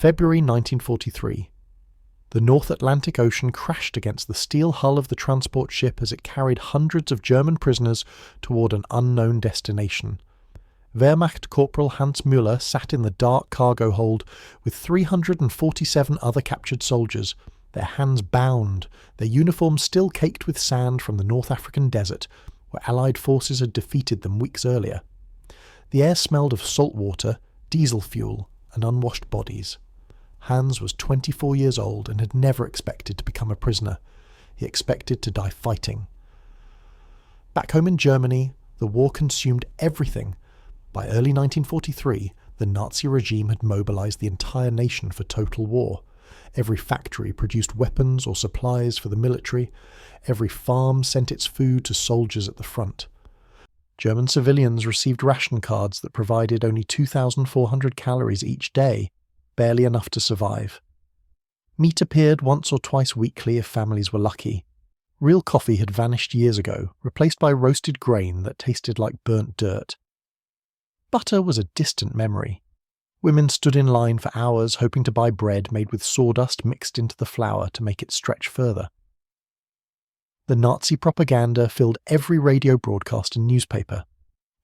February 1943. The North Atlantic Ocean crashed against the steel hull of the transport ship as it carried hundreds of German prisoners toward an unknown destination. Wehrmacht Corporal Hans Müller sat in the dark cargo hold with 347 other captured soldiers, their hands bound, their uniforms still caked with sand from the North African desert, where Allied forces had defeated them weeks earlier. The air smelled of salt water, diesel fuel, and unwashed bodies. Hans was 24 years old and had never expected to become a prisoner. He expected to die fighting. Back home in Germany, the war consumed everything. By early 1943, the Nazi regime had mobilized the entire nation for total war. Every factory produced weapons or supplies for the military. Every farm sent its food to soldiers at the front. German civilians received ration cards that provided only 2,400 calories each day, barely enough to survive. Meat appeared once or twice weekly if families were lucky. Real coffee had vanished years ago, replaced by roasted grain that tasted like burnt dirt. Butter was a distant memory. Women stood in line for hours hoping to buy bread made with sawdust mixed into the flour to make it stretch further. The Nazi propaganda filled every radio broadcast and newspaper.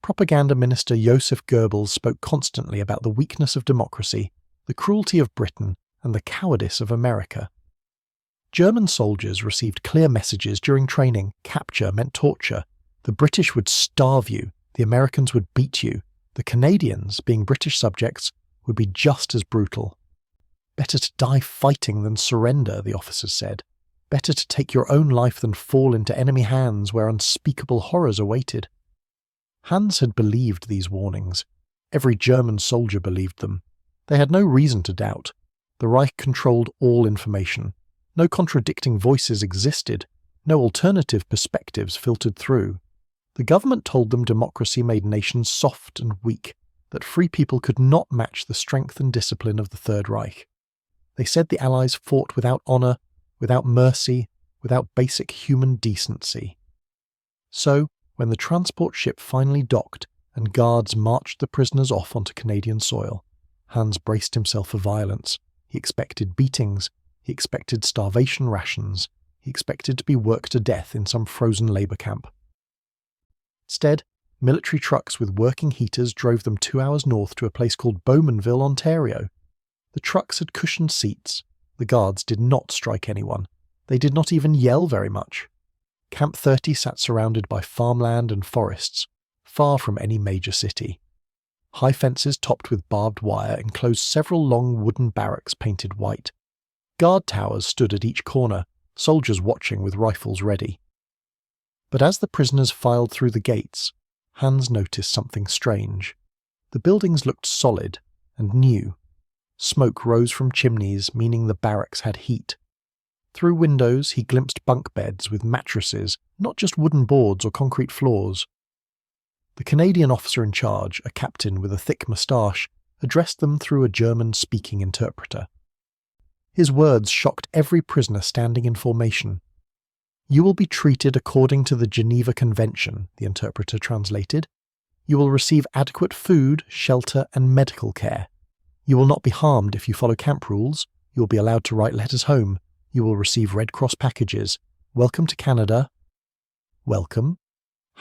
Propaganda Minister Joseph Goebbels spoke constantly about the weakness of democracy, the cruelty of Britain, and the cowardice of America. German soldiers received clear messages during training: capture meant torture. The British would starve you, the Americans would beat you. The Canadians, being British subjects, would be just as brutal. Better to die fighting than surrender, the officers said. Better to take your own life than fall into enemy hands where unspeakable horrors awaited. Hans had believed these warnings. Every German soldier believed them. They had no reason to doubt. The Reich controlled all information. No contradicting voices existed. No alternative perspectives filtered through. The government told them democracy made nations soft and weak, that free people could not match the strength and discipline of the Third Reich. They said the Allies fought without honour, without mercy, without basic human decency. So, when the transport ship finally docked and guards marched the prisoners off onto Canadian soil, Hans braced himself for violence. He expected beatings. He expected starvation rations. He expected to be worked to death in some frozen labour camp. Instead, military trucks with working heaters drove them 2 hours north to a place called Bowmanville, Ontario. The trucks had cushioned seats. The guards did not strike anyone. They did not even yell very much. Camp 30 sat surrounded by farmland and forests, far from any major city. High fences topped with barbed wire enclosed several long wooden barracks painted white. Guard towers stood at each corner, soldiers watching with rifles ready. But as the prisoners filed through the gates, Hans noticed something strange. The buildings looked solid and new. Smoke rose from chimneys, meaning the barracks had heat. Through windows he glimpsed bunk beds with mattresses, not just wooden boards or concrete floors. The Canadian officer in charge, a captain with a thick moustache, addressed them through a German-speaking interpreter. His words shocked every prisoner standing in formation. "You will be treated according to the Geneva Convention," the interpreter translated. "You will receive adequate food, shelter, and medical care. You will not be harmed if you follow camp rules. You will be allowed to write letters home. You will receive Red Cross packages. Welcome to Canada." Welcome?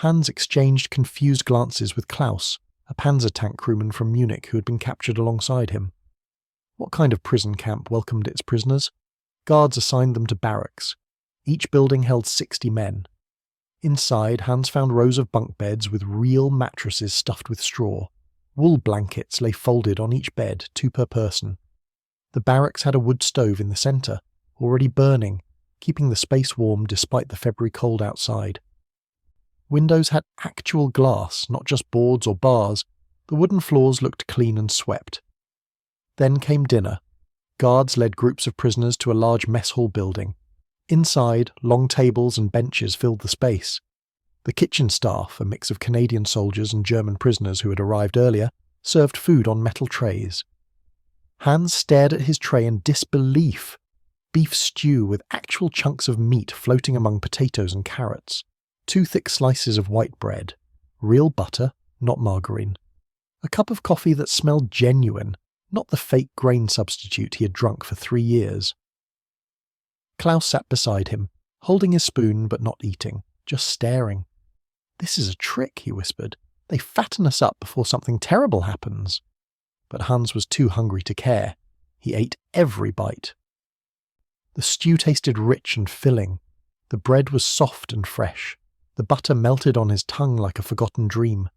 Hans exchanged confused glances with Klaus, a Panzer tank crewman from Munich who had been captured alongside him. What kind of prison camp welcomed its prisoners? Guards assigned them to barracks. Each building held 60 men. Inside, Hans found rows of bunk beds with real mattresses stuffed with straw. Wool blankets lay folded on each bed, 2 per person. The barracks had a wood stove in the centre, already burning, keeping the space warm despite the February cold outside. Windows had actual glass, not just boards or bars. The wooden floors looked clean and swept. Then came dinner. Guards led groups of prisoners to a large mess hall building. Inside, long tables and benches filled the space. The kitchen staff, a mix of Canadian soldiers and German prisoners who had arrived earlier, served food on metal trays. Hans stared at his tray in disbelief. Beef stew with actual chunks of meat floating among potatoes and carrots. 2 thick slices of white bread. Real butter, not margarine. A cup of coffee that smelled genuine, not the fake grain substitute he had drunk for 3 years. Klaus sat beside him, holding his spoon but not eating, just staring. "This is a trick," he whispered. "They fatten us up before something terrible happens." But Hans was too hungry to care. He ate every bite. The stew tasted rich and filling. The bread was soft and fresh. The butter melted on his tongue like a forgotten dream.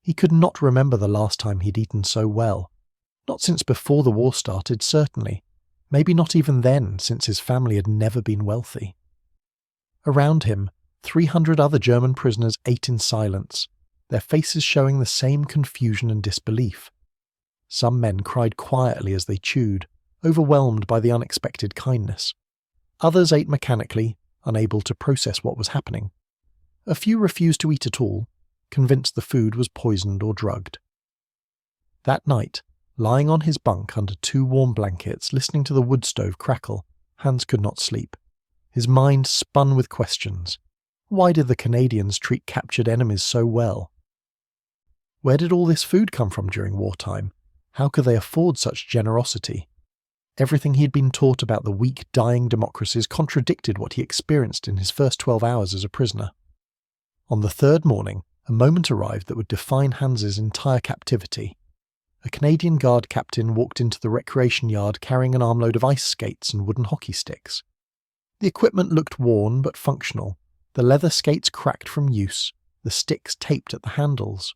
He could not remember the last time he'd eaten so well. Not since before the war started, certainly. Maybe not even then, since his family had never been wealthy. Around him, 300 other German prisoners ate in silence, their faces showing the same confusion and disbelief. Some men cried quietly as they chewed, overwhelmed by the unexpected kindness. Others ate mechanically, unable to process what was happening. A few refused to eat at all, convinced the food was poisoned or drugged. That night, lying on his bunk under 2 warm blankets, listening to the wood stove crackle, Hans could not sleep. His mind spun with questions. Why did the Canadians treat captured enemies so well? Where did all this food come from during wartime? How could they afford such generosity? Everything he had been taught about the weak, dying democracies contradicted what he experienced in his first 12 hours as a prisoner. On the 3rd morning, a moment arrived that would define Hans's entire captivity. A Canadian Guard captain walked into the recreation yard carrying an armload of ice skates and wooden hockey sticks. The equipment looked worn but functional, the leather skates cracked from use, the sticks taped at the handles.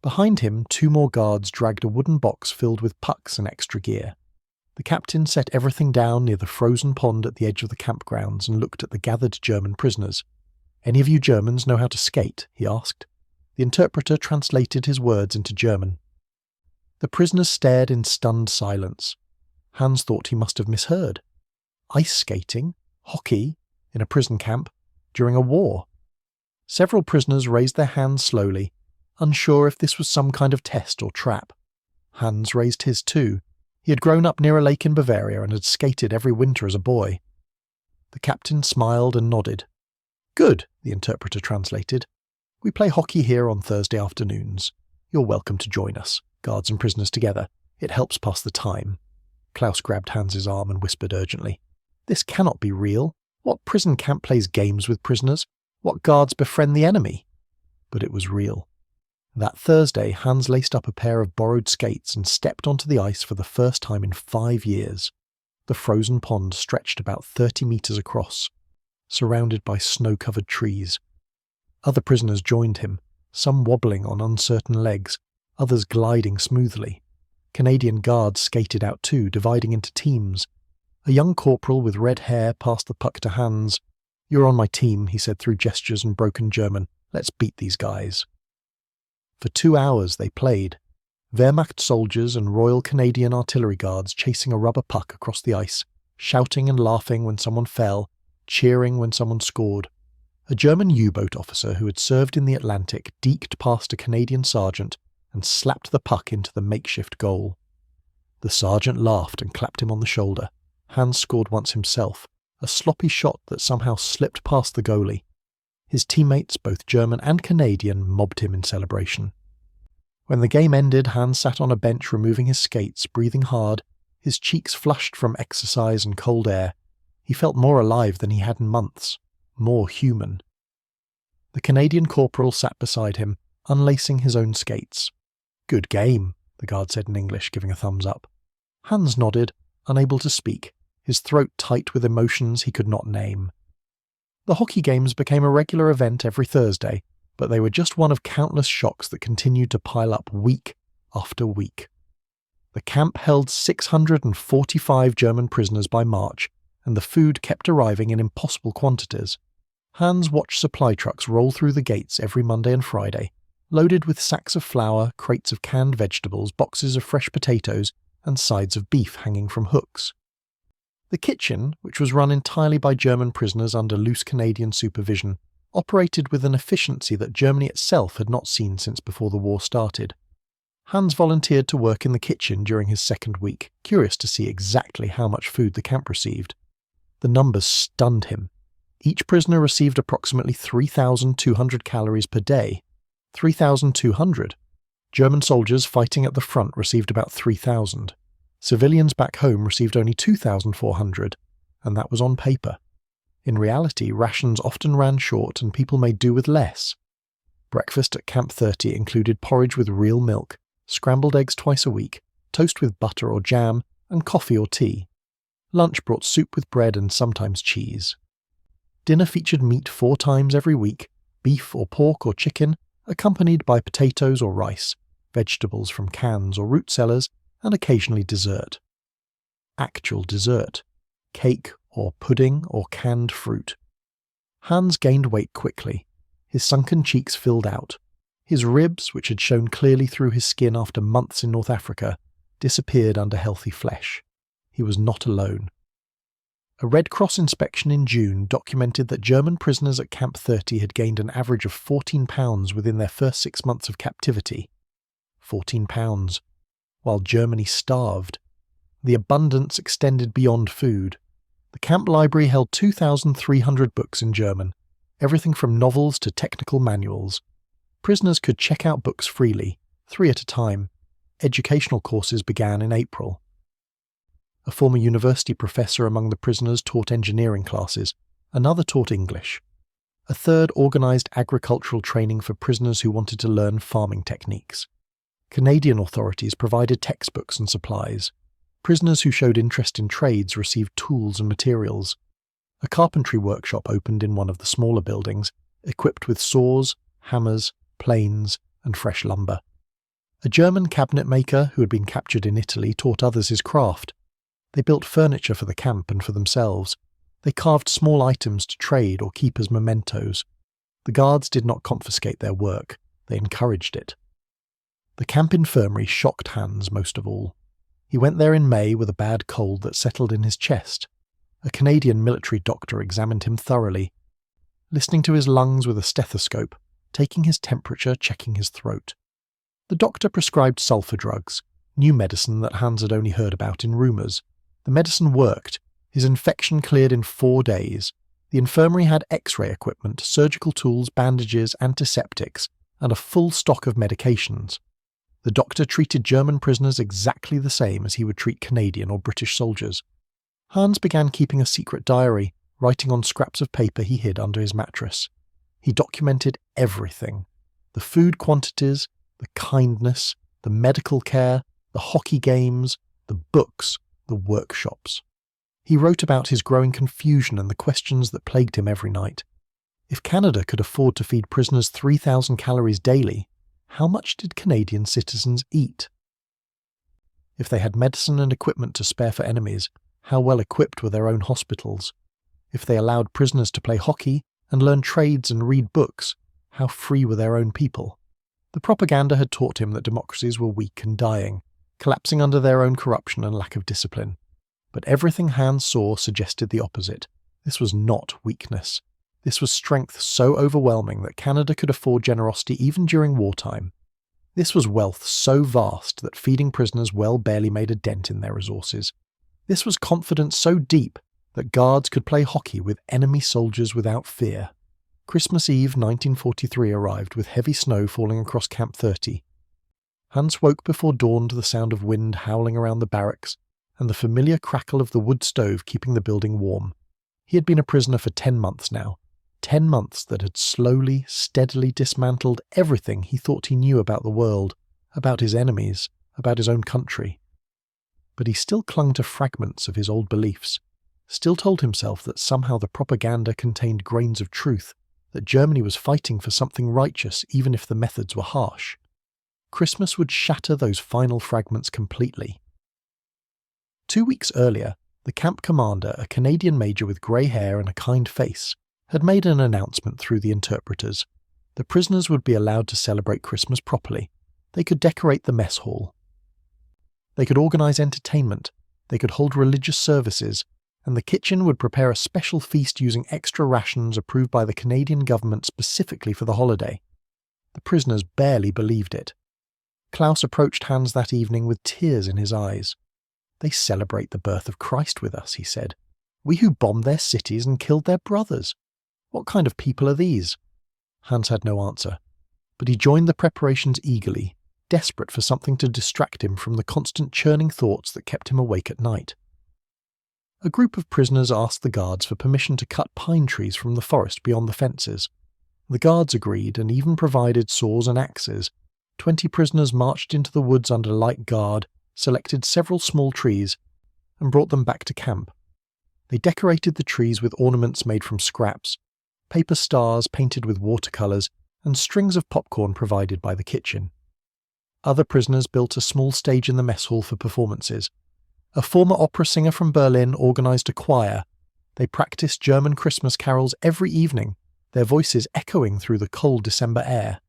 Behind him, 2 more guards dragged a wooden box filled with pucks and extra gear. The captain set everything down near the frozen pond at the edge of the campgrounds and looked at the gathered German prisoners. "Any of you Germans know how to skate?" he asked. The interpreter translated his words into German. The prisoners stared in stunned silence. Hans thought he must have misheard. Ice skating? Hockey? In a prison camp? During a war? Several prisoners raised their hands slowly, unsure if this was some kind of test or trap. Hans raised his too. He had grown up near a lake in Bavaria and had skated every winter as a boy. The captain smiled and nodded. "Good," the interpreter translated. "We play hockey here on Thursday afternoons. You're welcome to join us, guards and prisoners together. It helps pass the time." Klaus grabbed Hans's arm and whispered urgently, "This cannot be real. What prison camp plays games with prisoners? What guards befriend the enemy?" But it was real. That Thursday, Hans laced up a pair of borrowed skates and stepped onto the ice for the first time in 5 years. The frozen pond stretched about 30 meters across, surrounded by snow-covered trees. Other prisoners joined him, some wobbling on uncertain legs, others gliding smoothly. Canadian guards skated out too, dividing into teams. A young corporal with red hair passed the puck to Hans. "You're on my team," he said through gestures and broken German. "Let's beat these guys." For 2 hours they played. Wehrmacht soldiers and Royal Canadian Artillery Guards chasing a rubber puck across the ice, shouting and laughing when someone fell, cheering when someone scored. A German U-boat officer who had served in the Atlantic deked past a Canadian sergeant and slapped the puck into the makeshift goal. The sergeant laughed and clapped him on the shoulder. Hans scored once himself, a sloppy shot that somehow slipped past the goalie. His teammates, both German and Canadian, mobbed him in celebration. When the game ended, Hans sat on a bench removing his skates, breathing hard, his cheeks flushed from exercise and cold air. He felt more alive than he had in months, more human. The Canadian corporal sat beside him, unlacing his own skates. "Good game," the guard said in English, giving a thumbs up. Hans nodded, unable to speak, his throat tight with emotions he could not name. The hockey games became a regular event every Thursday, but they were just one of countless shocks that continued to pile up week after week. The camp held 645 German prisoners by March, and the food kept arriving in impossible quantities. Hans watched supply trucks roll through the gates every Monday and Friday, loaded with sacks of flour, crates of canned vegetables, boxes of fresh potatoes, and sides of beef hanging from hooks. The kitchen, which was run entirely by German prisoners under loose Canadian supervision, operated with an efficiency that Germany itself had not seen since before the war started. Hans volunteered to work in the kitchen during his 2nd week, curious to see exactly how much food the camp received. The numbers stunned him. Each prisoner received approximately 3,200 calories per day. 3,200. German soldiers fighting at the front received about 3,000. Civilians back home received only 2,400, and that was on paper. In reality, rations often ran short and people made do with less. Breakfast at Camp 30 included porridge with real milk, scrambled eggs twice a week, toast with butter or jam, and coffee or tea. Lunch brought soup with bread and sometimes cheese. Dinner featured meat 4 times every week, beef or pork or chicken, accompanied by potatoes or rice, vegetables from cans or root cellars, and occasionally dessert. Actual dessert. Cake or pudding or canned fruit. Hans gained weight quickly. His sunken cheeks filled out. His ribs, which had shown clearly through his skin after months in North Africa, disappeared under healthy flesh. He was not alone. A Red Cross inspection in June documented that German prisoners at Camp 30 had gained an average of 14 pounds within their first 6 months of captivity. 14 pounds. While Germany starved. The abundance extended beyond food. The camp library held 2,300 books in German, everything from novels to technical manuals. Prisoners could check out books freely, 3 at a time. Educational courses began in April. A former university professor among the prisoners taught engineering classes, another taught English. A third organised agricultural training for prisoners who wanted to learn farming techniques. Canadian authorities provided textbooks and supplies. Prisoners who showed interest in trades received tools and materials. A carpentry workshop opened in one of the smaller buildings, equipped with saws, hammers, planes, and fresh lumber. A German cabinet maker who had been captured in Italy taught others his craft. They built furniture for the camp and for themselves. They carved small items to trade or keep as mementos. The guards did not confiscate their work, they encouraged it. The camp infirmary shocked Hans most of all. He went there in May with a bad cold that settled in his chest. A Canadian military doctor examined him thoroughly, listening to his lungs with a stethoscope, taking his temperature, checking his throat. The doctor prescribed sulphur drugs, new medicine that Hans had only heard about in rumours. The medicine worked. His infection cleared in 4 days. The infirmary had X-ray equipment, surgical tools, bandages, antiseptics, and a full stock of medications. The doctor treated German prisoners exactly the same as he would treat Canadian or British soldiers. Hans began keeping a secret diary, writing on scraps of paper he hid under his mattress. He documented everything. The food quantities, the kindness, the medical care, the hockey games, the books, the workshops. He wrote about his growing confusion and the questions that plagued him every night. If Canada could afford to feed prisoners 3,000 calories daily, how much did Canadian citizens eat? If they had medicine and equipment to spare for enemies, how well equipped were their own hospitals? If they allowed prisoners to play hockey and learn trades and read books, how free were their own people? The propaganda had taught him that democracies were weak and dying, collapsing under their own corruption and lack of discipline. But everything Hans saw suggested the opposite. This was not weakness. This was strength so overwhelming that Canada could afford generosity even during wartime. This was wealth so vast that feeding prisoners well barely made a dent in their resources. This was confidence so deep that guards could play hockey with enemy soldiers without fear. Christmas Eve 1943 arrived with heavy snow falling across Camp 30. Hans woke before dawn to the sound of wind howling around the barracks and the familiar crackle of the wood stove keeping the building warm. He had been a prisoner for 10 months now. 10 months that had slowly, steadily dismantled everything he thought he knew about the world, about his enemies, about his own country. But he still clung to fragments of his old beliefs, still told himself that somehow the propaganda contained grains of truth, that Germany was fighting for something righteous even if the methods were harsh. Christmas would shatter those final fragments completely. 2 weeks earlier, the camp commander, a Canadian major with grey hair and a kind face, had made an announcement through the interpreters. The prisoners would be allowed to celebrate Christmas properly. They could decorate the mess hall. They could organise entertainment. They could hold religious services, and the kitchen would prepare a special feast using extra rations approved by the Canadian government specifically for the holiday. The prisoners barely believed it. Klaus approached Hans that evening with tears in his eyes. "They celebrate the birth of Christ with us," he said. "We who bombed their cities and killed their brothers. What kind of people are these?" Hans had no answer, but he joined the preparations eagerly, desperate for something to distract him from the constant churning thoughts that kept him awake at night. A group of prisoners asked the guards for permission to cut pine trees from the forest beyond the fences. The guards agreed and even provided saws and axes. 20 prisoners marched into the woods under light guard, selected several small trees, and brought them back to camp. They decorated the trees with ornaments made from scraps, paper stars painted with watercolours, and strings of popcorn provided by the kitchen. Other prisoners built a small stage in the mess hall for performances. A former opera singer from Berlin organised a choir. They practised German Christmas carols every evening, their voices echoing through the cold December air.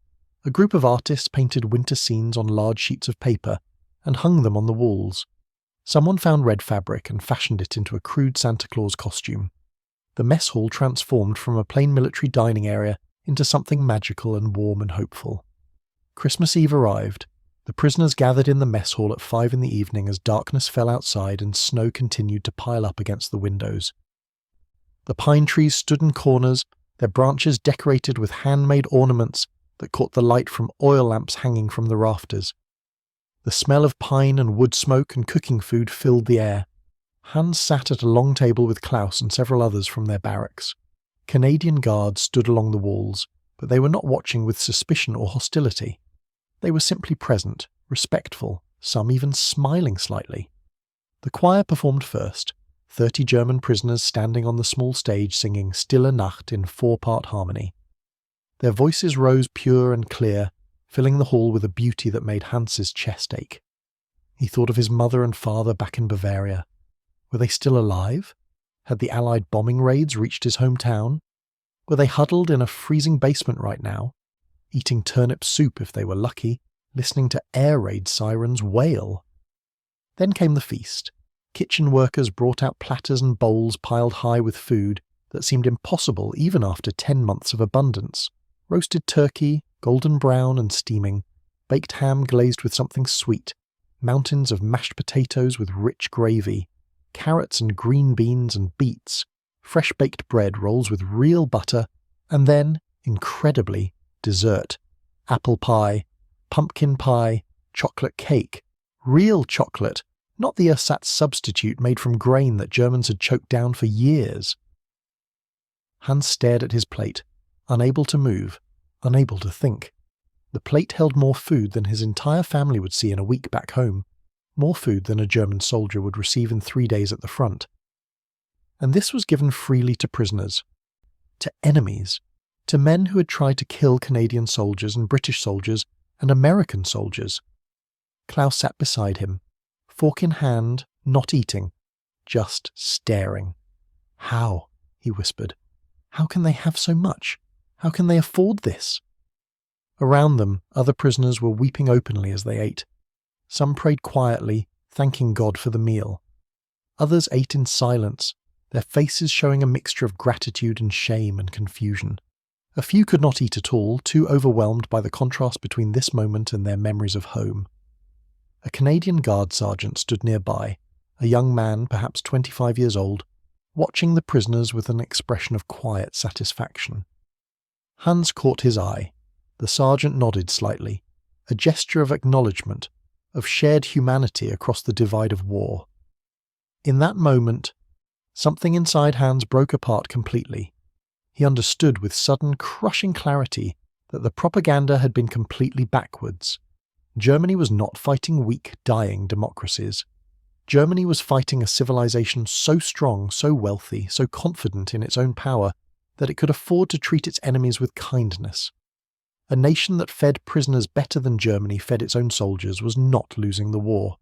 A group of artists painted winter scenes on large sheets of paper and hung them on the walls. Someone found red fabric and fashioned it into a crude Santa Claus costume. The mess hall transformed from a plain military dining area into something magical and warm and hopeful. Christmas Eve arrived. The prisoners gathered in the mess hall at 5 in the evening as darkness fell outside and snow continued to pile up against the windows. The pine trees stood in corners, their branches decorated with handmade ornaments that caught the light from oil lamps hanging from the rafters. The smell of pine and wood smoke and cooking food filled the air. Hans sat at a long table with Klaus and several others from their barracks. Canadian guards stood along the walls, but they were not watching with suspicion or hostility. They were simply present, respectful, some even smiling slightly. The choir performed first, 30 German prisoners standing on the small stage singing Stille Nacht in 4-part harmony. Their voices rose pure and clear, filling the hall with a beauty that made Hans's chest ache. He thought of his mother and father back in Bavaria. Were they still alive? Had the Allied bombing raids reached his hometown? Were they huddled in a freezing basement right now, eating turnip soup if they were lucky, listening to air raid sirens wail? Then came the feast. Kitchen workers brought out platters and bowls piled high with food that seemed impossible even after 10 months of abundance. Roasted turkey, golden brown and steaming, baked ham glazed with something sweet, mountains of mashed potatoes with rich gravy, carrots and green beans and beets, fresh baked bread rolls with real butter, and then, incredibly, dessert, apple pie, pumpkin pie, chocolate cake, real chocolate, not the ersatz substitute made from grain that Germans had choked down for years. Hans stared at his plate, unable to move, unable to think. The plate held more food than his entire family would see in a week back home, more food than a German soldier would receive in 3 days at the front. And this was given freely to prisoners, to enemies, to men who had tried to kill Canadian soldiers and British soldiers and American soldiers. Klaus sat beside him, fork in hand, not eating, just staring. "How?" he whispered. "How can they have so much? How can they afford this?" Around them, other prisoners were weeping openly as they ate. Some prayed quietly, thanking God for the meal. Others ate in silence, their faces showing a mixture of gratitude and shame and confusion. A few could not eat at all, too overwhelmed by the contrast between this moment and their memories of home. A Canadian guard sergeant stood nearby, a young man, perhaps 25 years old, watching the prisoners with an expression of quiet satisfaction. Hans caught his eye. The sergeant nodded slightly, a gesture of acknowledgement, of shared humanity across the divide of war. In that moment, something inside Hans broke apart completely. He understood with sudden, crushing clarity that the propaganda had been completely backwards. Germany was not fighting weak, dying democracies. Germany was fighting a civilization so strong, so wealthy, so confident in its own power that it could afford to treat its enemies with kindness. A nation that fed prisoners better than Germany fed its own soldiers was not losing the war.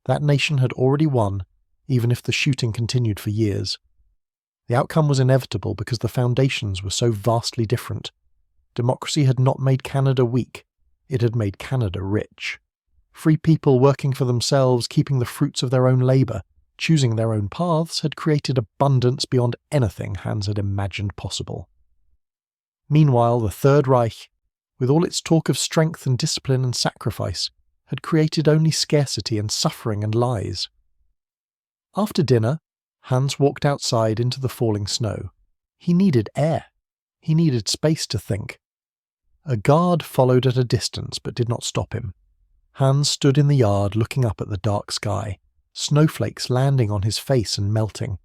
That nation had already won, even if the shooting continued for years. The outcome was inevitable because the foundations were so vastly different. Democracy had not made Canada weak, it had made Canada rich. Free people working for themselves, keeping the fruits of their own labour, choosing their own paths, had created abundance beyond anything Hans had imagined possible. Meanwhile, the Third Reich, with all its talk of strength and discipline and sacrifice, had created only scarcity and suffering and lies. After dinner, Hans walked outside into the falling snow. He needed air. He needed space to think. A guard followed at a distance but did not stop him. Hans stood in the yard looking up at the dark sky, snowflakes landing on his face and melting.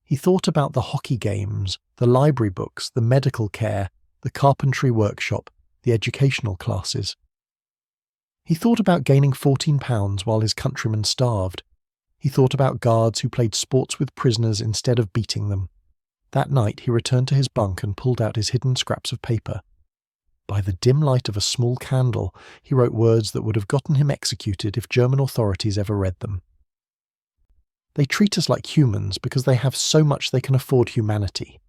He thought about the hockey games, the library books, the medical care, the carpentry workshop, the educational classes. He thought about gaining 14 pounds while his countrymen starved. He thought about guards who played sports with prisoners instead of beating them. That night he returned to his bunk and pulled out his hidden scraps of paper. By the dim light of a small candle, he wrote words that would have gotten him executed if German authorities ever read them. They treat us like humans because they have so much they can afford humanity.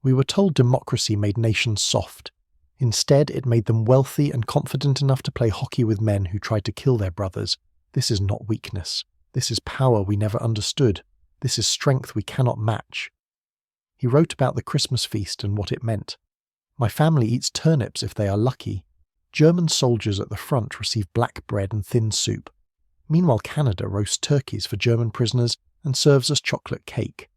We were told democracy made nations soft. Instead, it made them wealthy and confident enough to play hockey with men who tried to kill their brothers. This is not weakness. This is power we never understood. This is strength we cannot match. He wrote about the Christmas feast and what it meant. My family eats turnips if they are lucky. German soldiers at the front receive black bread and thin soup. Meanwhile, Canada roasts turkeys for German prisoners and serves us chocolate cake.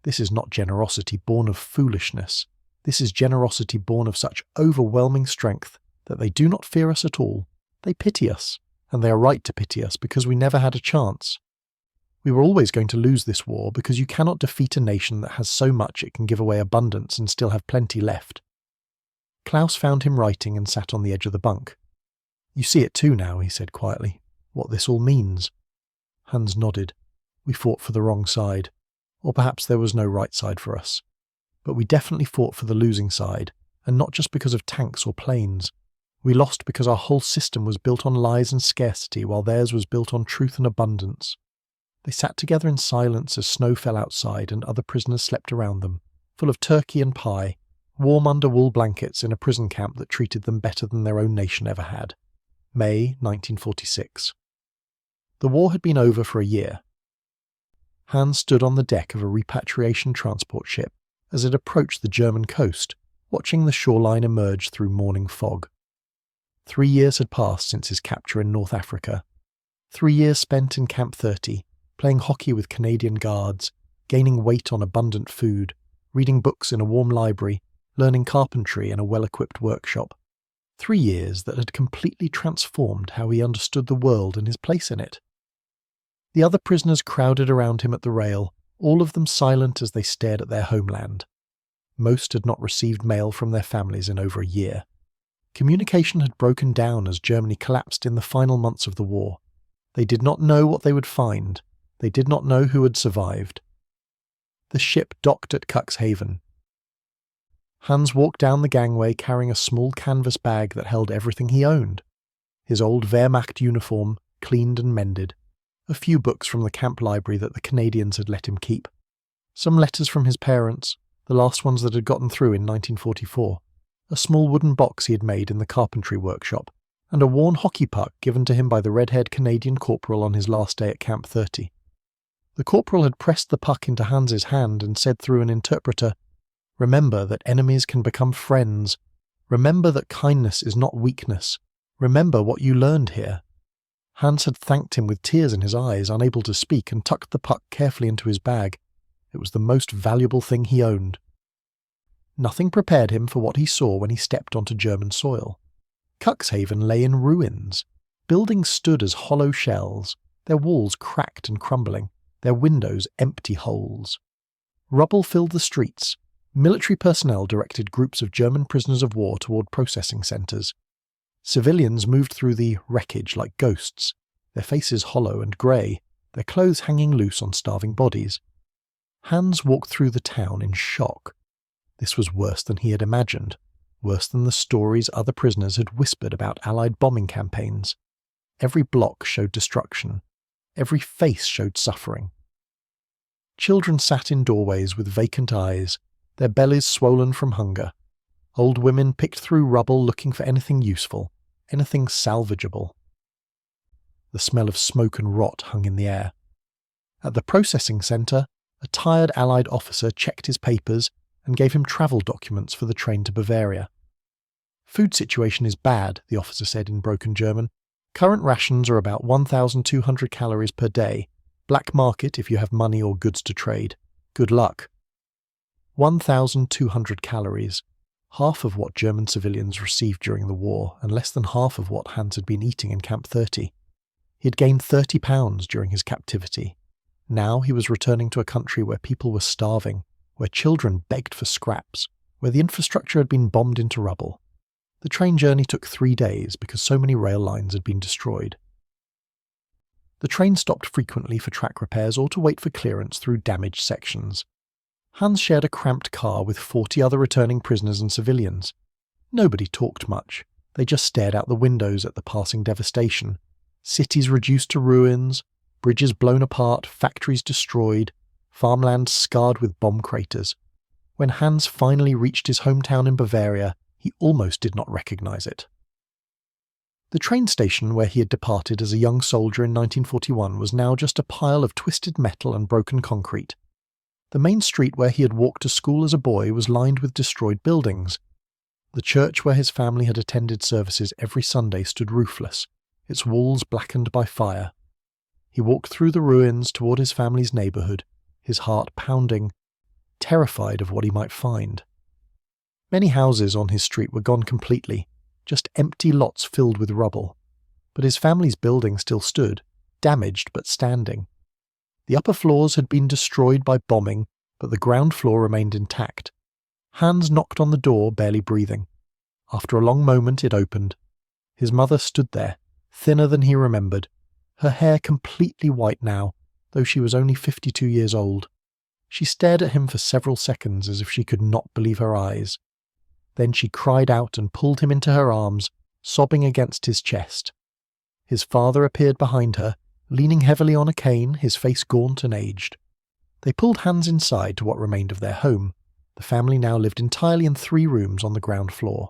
This is not generosity born of foolishness. This is generosity born of such overwhelming strength that they do not fear us at all. They pity us, and they are right to pity us because we never had a chance. We were always going to lose this war because you cannot defeat a nation that has so much it can give away abundance and still have plenty left. Klaus found him writing and sat on the edge of the bunk. "You see it too now," he said quietly, "what this all means." Hans nodded. We fought for the wrong side. Or perhaps there was no right side for us. But we definitely fought for the losing side, and not just because of tanks or planes. We lost because our whole system was built on lies and scarcity, while theirs was built on truth and abundance. They sat together in silence as snow fell outside and other prisoners slept around them, full of turkey and pie, warm under wool blankets in a prison camp that treated them better than their own nation ever had. May 1946. The war had been over for a year. Hans stood on the deck of a repatriation transport ship as it approached the German coast, watching the shoreline emerge through morning fog. 3 years had passed since his capture in North Africa. 3 years spent in Camp 30, playing hockey with Canadian guards, gaining weight on abundant food, reading books in a warm library, learning carpentry in a well-equipped workshop. 3 years that had completely transformed how he understood the world and his place in it. The other prisoners crowded around him at the rail, all of them silent as they stared at their homeland. Most had not received mail from their families in over a year. Communication had broken down as Germany collapsed in the final months of the war. They did not know what they would find. They did not know who had survived. The ship docked at Cuxhaven. Hans walked down the gangway carrying a small canvas bag that held everything he owned. His old Wehrmacht uniform, cleaned and mended. A few books from the camp library that the Canadians had let him keep. Some letters from his parents, the last ones that had gotten through in 1944. A small wooden box he had made in the carpentry workshop, and a worn hockey puck given to him by the red-haired Canadian corporal on his last day at Camp 30. The corporal had pressed the puck into Hans's hand and said through an interpreter, "Remember that enemies can become friends. Remember that kindness is not weakness. Remember what you learned here." Hans had thanked him with tears in his eyes, unable to speak, and tucked the puck carefully into his bag. It was the most valuable thing he owned. Nothing prepared him for what he saw when he stepped onto German soil. Cuxhaven lay in ruins. Buildings stood as hollow shells, their walls cracked and crumbling, their windows empty holes. Rubble filled the streets. Military personnel directed groups of German prisoners of war toward processing centres. Civilians moved through the wreckage like ghosts, their faces hollow and grey, their clothes hanging loose on starving bodies. Hans walked through the town in shock. This was worse than he had imagined, worse than the stories other prisoners had whispered about Allied bombing campaigns. Every block showed destruction. Every face showed suffering. Children sat in doorways with vacant eyes, their bellies swollen from hunger. Old women picked through rubble looking for anything useful, anything salvageable. The smell of smoke and rot hung in the air. At the processing centre, a tired Allied officer checked his papers and gave him travel documents for the train to Bavaria. "Food situation is bad," the officer said in broken German. "Current rations are about 1,200 calories per day. Black market if you have money or goods to trade. Good luck." 1,200 calories. Half of what German civilians received during the war, and less than half of what Hans had been eating in Camp 30. He had gained 30 pounds during his captivity. Now he was returning to a country where people were starving, where children begged for scraps, where the infrastructure had been bombed into rubble. The train journey took 3 days because so many rail lines had been destroyed. The train stopped frequently for track repairs or to wait for clearance through damaged sections. Hans shared a cramped car with 40 other returning prisoners and civilians. Nobody talked much. They just stared out the windows at the passing devastation. Cities reduced to ruins, bridges blown apart, factories destroyed, farmland scarred with bomb craters. When Hans finally reached his hometown in Bavaria, he almost did not recognize it. The train station where he had departed as a young soldier in 1941 was now just a pile of twisted metal and broken concrete. The main street where he had walked to school as a boy was lined with destroyed buildings. The church where his family had attended services every Sunday stood roofless, its walls blackened by fire. He walked through the ruins toward his family's neighborhood, his heart pounding, terrified of what he might find. Many houses on his street were gone completely, just empty lots filled with rubble. But his family's building still stood, damaged but standing. The upper floors had been destroyed by bombing, but the ground floor remained intact. Hans knocked on the door, barely breathing. After a long moment it opened. His mother stood there, thinner than he remembered, her hair completely white now, though she was only 52 years old. She stared at him for several seconds as if she could not believe her eyes. Then she cried out and pulled him into her arms, sobbing against his chest. His father appeared behind her, leaning heavily on a cane, his face gaunt and aged. They pulled Hans inside to what remained of their home. The family now lived entirely in 3 rooms on the ground floor.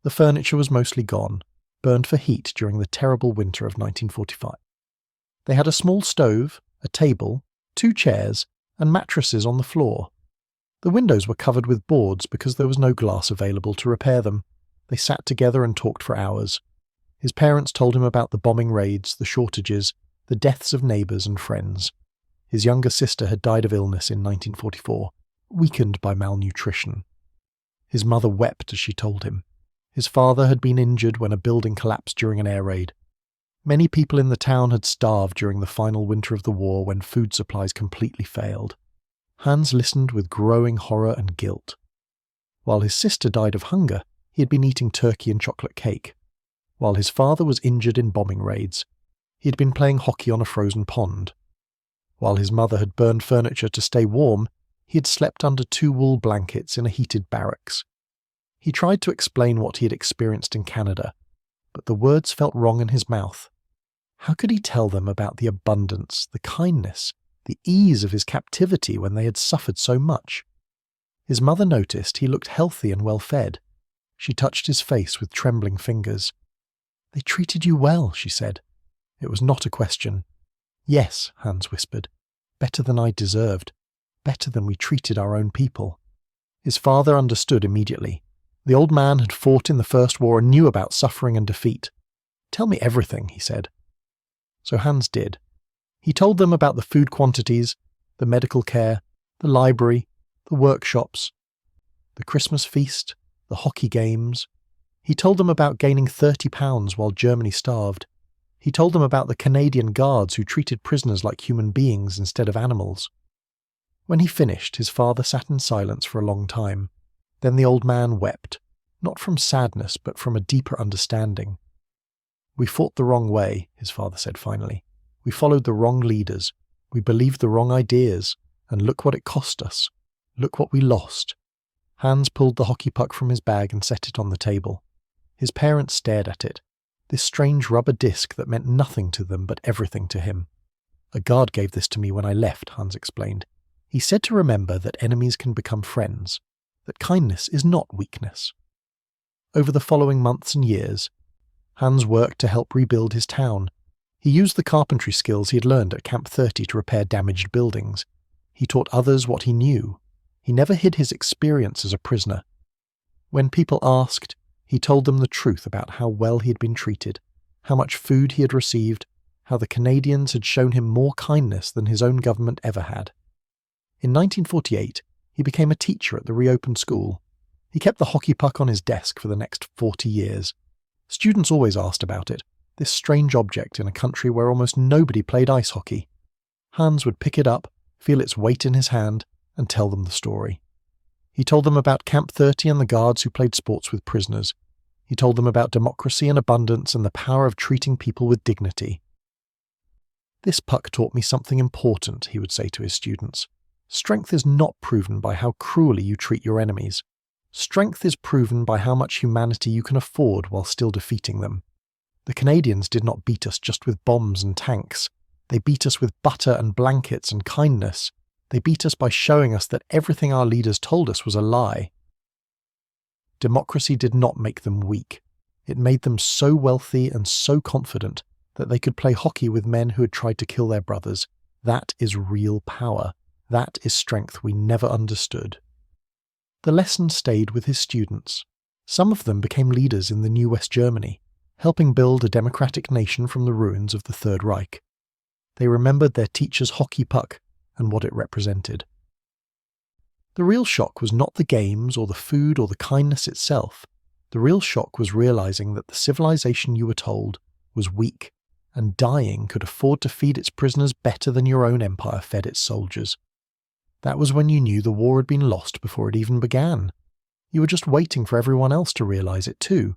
The furniture was mostly gone, burned for heat during the terrible winter of 1945. They had a small stove, a table, 2 chairs, and mattresses on the floor. The windows were covered with boards because there was no glass available to repair them. They sat together and talked for hours. His parents told him about the bombing raids, the shortages, the deaths of neighbours and friends. His younger sister had died of illness in 1944, weakened by malnutrition. His mother wept as she told him. His father had been injured when a building collapsed during an air raid. Many people in the town had starved during the final winter of the war when food supplies completely failed. Hans listened with growing horror and guilt. While his sister died of hunger, he had been eating turkey and chocolate cake. While his father was injured in bombing raids, he had been playing hockey on a frozen pond. While his mother had burned furniture to stay warm, he had slept under 2 wool blankets in a heated barracks. He tried to explain what he had experienced in Canada, but the words felt wrong in his mouth. How could he tell them about the abundance, the kindness, the ease of his captivity when they had suffered so much? His mother noticed he looked healthy and well-fed. She touched his face with trembling fingers. "They treated you well," she said. It was not a question. "Yes," Hans whispered. "Better than I deserved. Better than we treated our own people." His father understood immediately. The old man had fought in the First War and knew about suffering and defeat. "Tell me everything," he said. So Hans did. He told them about the food quantities, the medical care, the library, the workshops, the Christmas feast, the hockey games. He told them about gaining 30 pounds while Germany starved. He told them about the Canadian guards who treated prisoners like human beings instead of animals. When he finished, his father sat in silence for a long time. Then the old man wept, not from sadness but from a deeper understanding. "We fought the wrong way," his father said finally. "We followed the wrong leaders. We believed the wrong ideas. And look what it cost us. Look what we lost." Hans pulled the hockey puck from his bag and set it on the table. His parents stared at it, this strange rubber disc that meant nothing to them but everything to him. "A guard gave this to me when I left," Hans explained. "He said to remember that enemies can become friends, that kindness is not weakness." Over the following months and years, Hans worked to help rebuild his town. He used the carpentry skills he had learned at Camp 30 to repair damaged buildings. He taught others what he knew. He never hid his experience as a prisoner. When people asked, he told them the truth about how well he had been treated, how much food he had received, how the Canadians had shown him more kindness than his own government ever had. In 1948, he became a teacher at the reopened school. He kept the hockey puck on his desk for the next 40 years. Students always asked about it. this strange object in a country where almost nobody played ice hockey. Hans would pick it up, feel its weight in his hand, and tell them the story. He told them about Camp 30 and the guards who played sports with prisoners. He told them about democracy and abundance and the power of treating people with dignity. "This puck taught me something important," he would say to his students. "Strength is not proven by how cruelly you treat your enemies. Strength is proven by how much humanity you can afford while still defeating them. The Canadians did not beat us just with bombs and tanks. They beat us with butter and blankets and kindness. They beat us by showing us that everything our leaders told us was a lie." Democracy did not make them weak. It made them so wealthy and so confident that they could play hockey with men who had tried to kill their brothers. That is real power. That is strength we never understood. The lesson stayed with his students. Some of them became leaders in the new West Germany, helping build a democratic nation from the ruins of the Third Reich. They remembered their teacher's hockey puck and what it represented. The real shock was not the games or the food or the kindness itself. The real shock was realizing that the civilization you were told was weak, and dying could afford to feed its prisoners better than your own empire fed its soldiers. That was when you knew the war had been lost before it even began. You were just waiting for everyone else to realize it too.